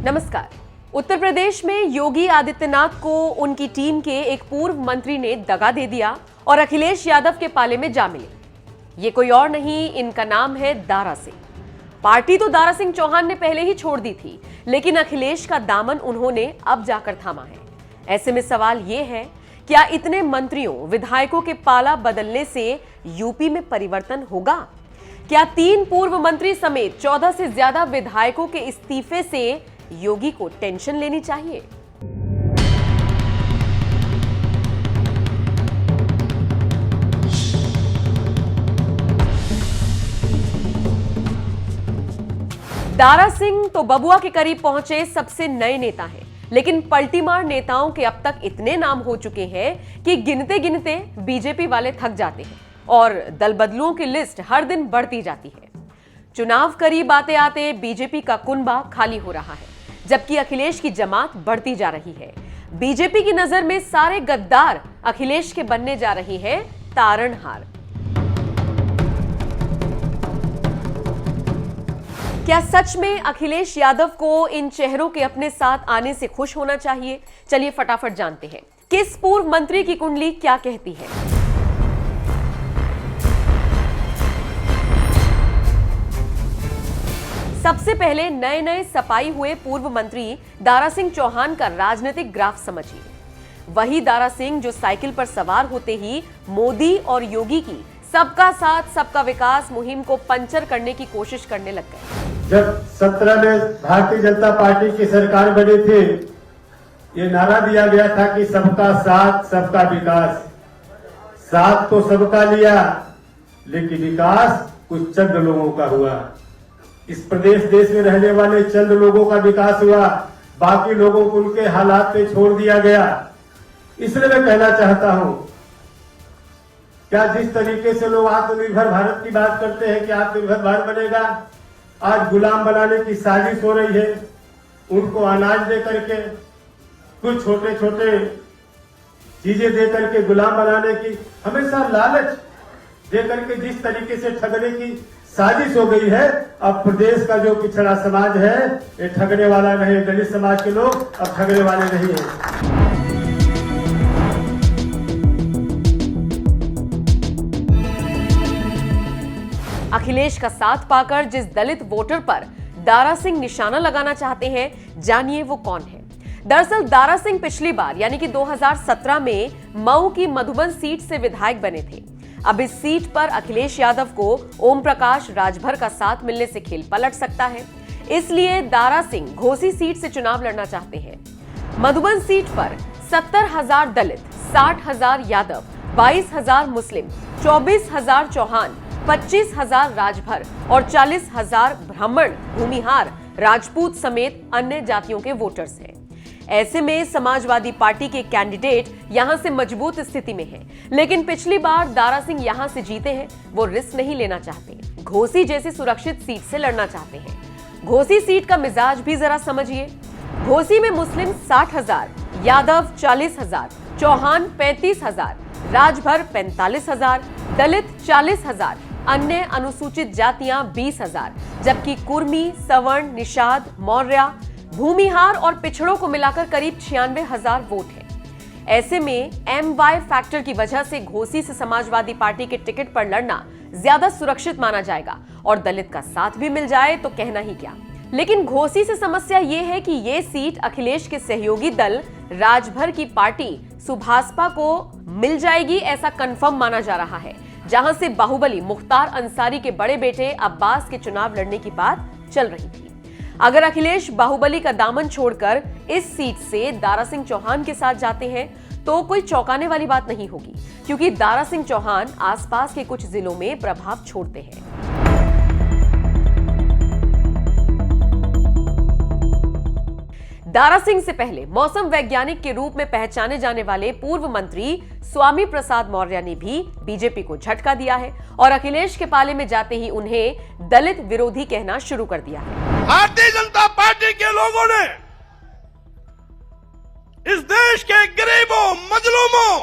नमस्कार। उत्तर प्रदेश में योगी आदित्यनाथ को उनकी टीम के एक पूर्व मंत्री ने दगा दे दिया और अखिलेश यादव के पाले में जा मिले। ये कोई और नहीं, इनका नाम है दारा सिंह। पार्टी तो दारा सिंह चौहान ने पहले ही छोड़ दी थी, लेकिन अखिलेश का दामन उन्होंने अब जाकर थामा है। ऐसे में सवाल यह है, क्या इतने मंत्रियों विधायकों के पाला बदलने से यूपी में परिवर्तन होगा? क्या 3 पूर्व मंत्री समेत 14 से ज्यादा विधायकों के इस्तीफे से योगी को टेंशन लेनी चाहिए? दारा सिंह तो बबुआ के करीब पहुंचे सबसे नए नेता हैं, लेकिन पलटीमार नेताओं के अब तक इतने नाम हो चुके हैं कि गिनते गिनते बीजेपी वाले थक जाते हैं और दल बदलुओं की लिस्ट हर दिन बढ़ती जाती है। चुनाव करीब आते आते बीजेपी का कुनबा खाली हो रहा है, जबकि अखिलेश की जमात बढ़ती जा रही है। बीजेपी की नजर में सारे गद्दार अखिलेश के बनने जा रही हैं तारणहार। क्या सच में अखिलेश यादव को इन चेहरों के अपने साथ आने से खुश होना चाहिए? चलिए फटाफट जानते हैं किस पूर्व मंत्री की कुंडली क्या कहती है। सबसे पहले नए नए सफाई हुए पूर्व मंत्री दारा सिंह चौहान का राजनीतिक ग्राफ समझिए। वही दारा सिंह जो साइकिल पर सवार होते ही मोदी और योगी की सबका साथ सबका विकास मुहिम को पंचर करने की कोशिश करने लग गए। जब 17 में भारतीय जनता पार्टी की सरकार बनी थी, ये नारा दिया गया था कि सबका साथ सबका विकास। साथ तो सबका लिया, लेकिन विकास कुछ चंद लोगों का हुआ। इस प्रदेश देश में रहने वाले चंद लोगों का विकास हुआ, बाकी लोगों को उनके हालात पे छोड़ दिया गया। इसलिए मैं कहना चाहता हूं, क्या जिस तरीके से लोग आत्मनिर्भर भारत की बात करते हैं कि आत्मनिर्भर भारत बनेगा, आज गुलाम बनाने की साजिश हो रही है। उनको अनाज दे करके, कुछ छोटे छोटे चीजें दे करके गुलाम बनाने की, हमेशा लालच दे करके जिस तरीके से ठगने की साजिश हो गई है, अब प्रदेश का जो पिछड़ा समाज है ये ठगने वाला नहीं, दलित समाज के लोग अब ठगने वाले नहीं है। अखिलेश का साथ पाकर जिस दलित वोटर पर दारा सिंह निशाना लगाना चाहते हैं, जानिए वो कौन है। दरअसल दारा सिंह पिछली बार यानी कि 2017 में मऊ की मधुबन सीट से विधायक बने थे। अब इस सीट पर अखिलेश यादव को ओम प्रकाश राजभर का साथ मिलने से खेल पलट सकता है, इसलिए दारा सिंह घोसी सीट से चुनाव लड़ना चाहते हैं। मधुबन सीट पर 70,000 दलित, 60,000 यादव, 22,000 मुस्लिम, 24,000 चौहान, 25,000 राजभर और 40,000 ब्राह्मण, भूमिहार, राजपूत समेत अन्य जातियों के वोटर्स हैं। ऐसे में समाजवादी पार्टी के कैंडिडेट यहां से मजबूत स्थिति में हैं, लेकिन पिछली बार दारा सिंह यहां से जीते हैं, वो रिस्क नहीं लेना चाहते। घोसी जैसी सुरक्षित सीट से लड़ना चाहते हैं। घोसी सीट का मिजाज भी जरा समझिए। घोसी में मुस्लिम 60,000, यादव 40,000, चौहान 35,000, राजभर 45,000, दलित 40,000, अन्य अनुसूचित जातियां 20,000, जबकि कुर्मी, सवर्ण, निषाद, मौर्य, भूमिहार और पिछड़ों को मिलाकर करीब 96,000 वोट हैं। ऐसे में MY फैक्टर की वजह से घोसी से समाजवादी पार्टी के टिकट पर लड़ना ज्यादा सुरक्षित माना जाएगा और दलित का साथ भी मिल जाए तो कहना ही क्या। लेकिन घोसी से समस्या यह है कि यह सीट अखिलेश के सहयोगी दल राजभर की पार्टी सुभाषपा को मिल जाएगी, ऐसा कंफर्म माना जा रहा है, जहां से बाहुबली मुख्तार अंसारी के बड़े बेटे अब्बास के चुनाव लड़ने की बात चल रही थी। अगर अखिलेश बाहुबली का दामन छोड़कर इस सीट से दारा सिंह चौहान के साथ जाते हैं तो कोई चौंकाने वाली बात नहीं होगी, क्योंकि दारा सिंह चौहान आसपास के कुछ जिलों में प्रभाव छोड़ते हैं। दारा सिंह से पहले मौसम वैज्ञानिक के रूप में पहचाने जाने वाले पूर्व मंत्री स्वामी प्रसाद मौर्य ने भी बीजेपी को झटका दिया है और अखिलेश के पाले में जाते ही उन्हें दलित विरोधी कहना शुरू कर दिया है। भारतीय जनता पार्टी के लोगों ने इस देश के गरीबों, मजलूमों,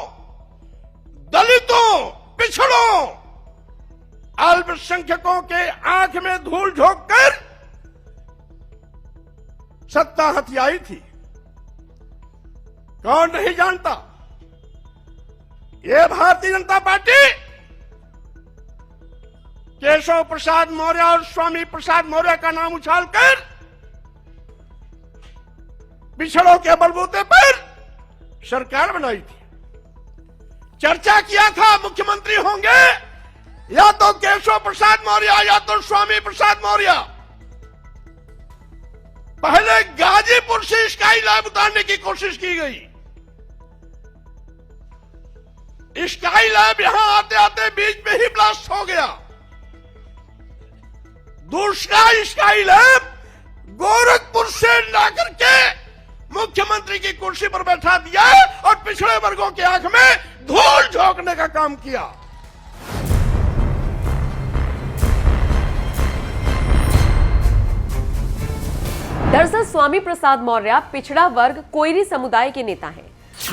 दलितों, पिछड़ों, अल्पसंख्यकों के आंख में धूल झोंक कर सत्ता हथियाई थी। कौन नहीं जानता, ये भारतीय जनता पार्टी केशव प्रसाद मौर्य और स्वामी प्रसाद मौर्य का नाम उछालकर पिछड़ों के बलबूते पर सरकार बनाई थी। चर्चा किया था मुख्यमंत्री होंगे या तो केशव प्रसाद मौर्य या तो स्वामी प्रसाद मौर्य। पहले गाजीपुर से स्काई लैब उतारने की कोशिश की गई। स्काई लैब यहां आते आते बीच में ही ब्लास्ट हो गया। दूसरा स्काई लैब गोरखपुर से लाकर के मुख्यमंत्री की कुर्सी पर बैठा दिया और पिछड़े वर्गों की आंख में धूल झोंकने का काम किया। दरअसल स्वामी प्रसाद मौर्य पिछड़ा वर्ग कोयरी समुदाय के नेता हैं।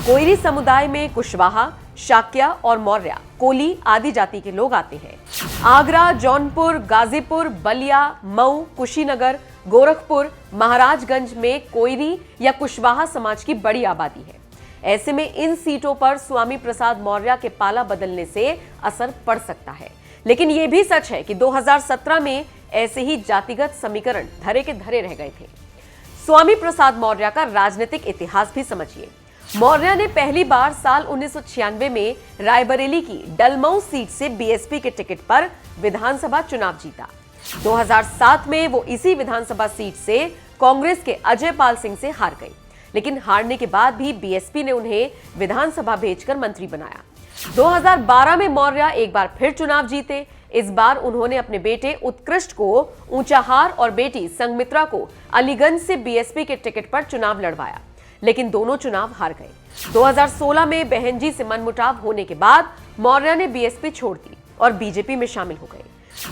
कोयरी समुदाय में कुशवाहा, शाक्य और मौर्य, कोली आदि जाति के लोग आते हैं। आगरा, जौनपुर, गाजीपुर, बलिया, मऊ, कुशीनगर, गोरखपुर, महाराजगंज में कोयरी या कुशवाहा समाज की बड़ी आबादी है। ऐसे में इन सीटों पर स्वामी प्रसाद मौर्य के पाला बदलने से असर पड़ सकता है। लेकिन यह भी सच है कि 2017 में ऐसे ही जातिगत समीकरण धरे के धरे रह गए थे। स्वामी प्रसाद मौर्य का राजनीतिक इतिहास भी समझिए। मौर्य ने पहली बार साल 1996 में रायबरेली की डलमऊ सीट से बीएसपी के टिकट पर विधानसभा चुनाव जीता। 2007 में वो इसी विधानसभा सीट से कांग्रेस के अजय पाल सिंह से हार गई, लेकिन हारने के बाद भी बीएसपी ने उन्हें विधानसभा भेजकर मंत्री बनाया। 2012 में मौर्य एक बार फिर चुनाव जीते। इस बार उन्होंने अपने बेटे उत्कृष्ट को ऊंचाहार और बेटी संघमित्रा को अलीगंज से बीएसपी के टिकट पर चुनाव लड़वाया, लेकिन दोनों चुनाव हार गए। 2016 में बहन जी से मनमुटाव होने के बाद मौर्य ने बीएसपी छोड़ दी और बीजेपी में शामिल हो गए।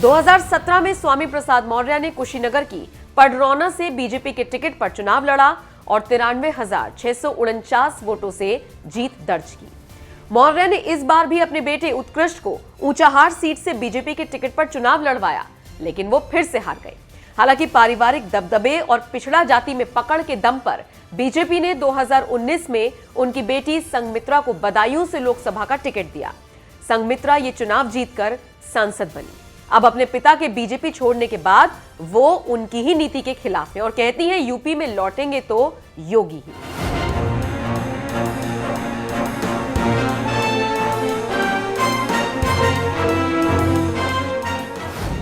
2017 में स्वामी प्रसाद मौर्य ने कुशीनगर की पडरौना से बीजेपी के टिकट पर चुनाव लड़ा और 93,649 वोटों से जीत दर्ज की। मौर्य ने इस बार भी अपने बेटे उत्कृष्ट को ऊंचाहार सीट से बीजेपी के टिकट पर चुनाव लड़वाया, लेकिन वो फिर से हार गए। हालांकि पारिवारिक दबदबे और पिछड़ा जाति में पकड़ के दम पर बीजेपी ने 2019 में उनकी बेटी संघमित्रा को बदायूं से लोकसभा का टिकट दिया। संघमित्रा ये चुनाव जीतकर सांसद बनी। अब अपने पिता के बीजेपी छोड़ने के बाद वो उनकी ही नीति के खिलाफ है और कहती हैं यूपी में लौटेंगे तो योगी ही।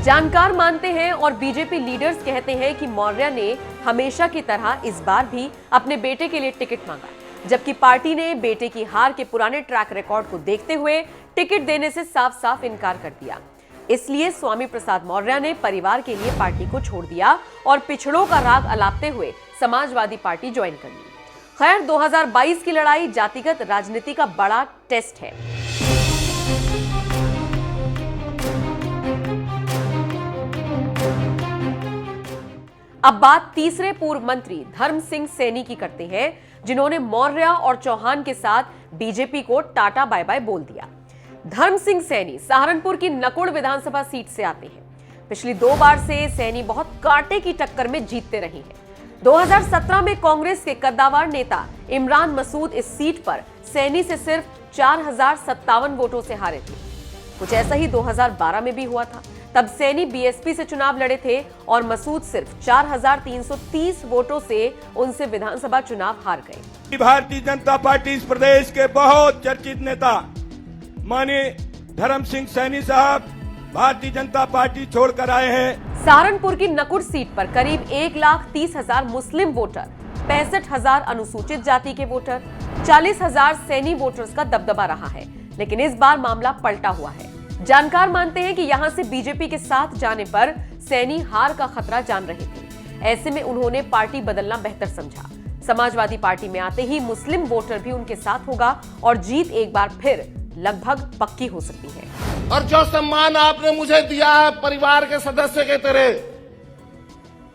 जानकार मानते हैं और बीजेपी लीडर्स कहते हैं कि मौर्य ने हमेशा की तरह इस बार भी अपने बेटे के लिए टिकट मांगा, जबकि पार्टी ने बेटे की हार के पुराने ट्रैक रिकॉर्ड को देखते हुए टिकट देने से साफ साफ इनकार कर दिया। इसलिए स्वामी प्रसाद मौर्य ने परिवार के लिए पार्टी को छोड़ दिया और पिछड़ों का राग अलापते हुए समाजवादी पार्टी ज्वाइन कर ली। खैर, 2022 की लड़ाई जातिगत राजनीति का बड़ा टेस्ट है। अब बात तीसरे पूर्व मंत्री धर्म सिंह सैनी की करते हैं, जिन्होंने मौर्य और चौहान के साथ बीजेपी को टाटा बाय बाय बोल दिया। धर्म सिंह सैनी सहारनपुर की नकुड़ विधानसभा सीट से आते हैं। पिछली 2 बार से सैनी बहुत कांटे की टक्कर में जीतते रहे हैं। 2017 में कांग्रेस के कद्दावर नेता इमरान मसूद इस सीट पर सैनी से सिर्फ 4057 वोटों से हारे थे। कुछ ऐसा ही 2012 में भी हुआ था। तब सैनी बीएसपी से चुनाव लड़े थे और मसूद सिर्फ 4330 वोटों से उनसे विधानसभा चुनाव हार गए। भारतीय जनता पार्टी इस प्रदेश के बहुत चर्चित नेता माननीय धर्म सिंह सैनी साहब भारतीय जनता पार्टी छोड़कर आए हैं। सहारनपुर की नकुड़ सीट पर करीब 1,30,000 मुस्लिम वोटर, 65,000 अनुसूचित जाति के वोटर, 40,000 सैनी वोटर्स का दबदबा रहा है। लेकिन इस बार मामला पलटा हुआ है। जानकार मानते हैं कि यहां से बीजेपी के साथ जाने पर सैनी हार का खतरा जान रहे थे। ऐसे में उन्होंने पार्टी बदलना बेहतर समझा। समाजवादी पार्टी में आते ही मुस्लिम वोटर भी उनके साथ होगा और जीत एक बार फिर लगभग पक्की हो सकती है। और जो सम्मान आपने मुझे दिया है परिवार के सदस्य के तरह,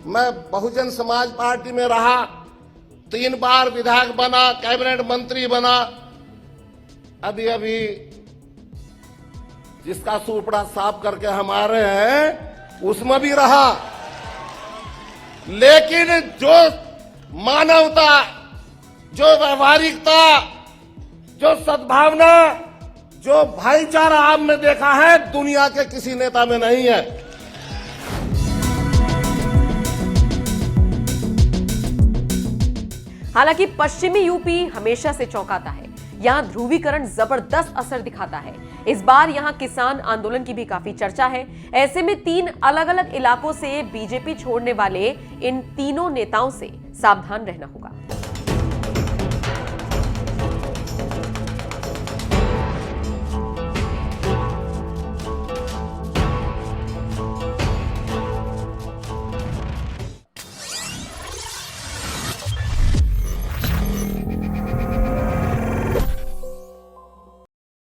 मैं बहुजन समाज पार्टी में रहा, 3 बार विधायक बना, कैबिनेट मंत्री बना, अभी जिसका सूपड़ा साफ करके हमारे हैं उसमें भी रहा। लेकिन जो मानवता, जो व्यवहारिकता, जो सद्भावना, जो भाईचारा आपने देखा है, दुनिया के किसी नेता में नहीं है। हालांकि पश्चिमी यूपी हमेशा से चौंकाता है। यहां ध्रुवीकरण जबरदस्त असर दिखाता है। इस बार यहां किसान आंदोलन की भी काफी चर्चा है। ऐसे में 3 अलग अलग इलाकों से बीजेपी छोड़ने वाले इन तीनों नेताओं से सावधान रहना होगा।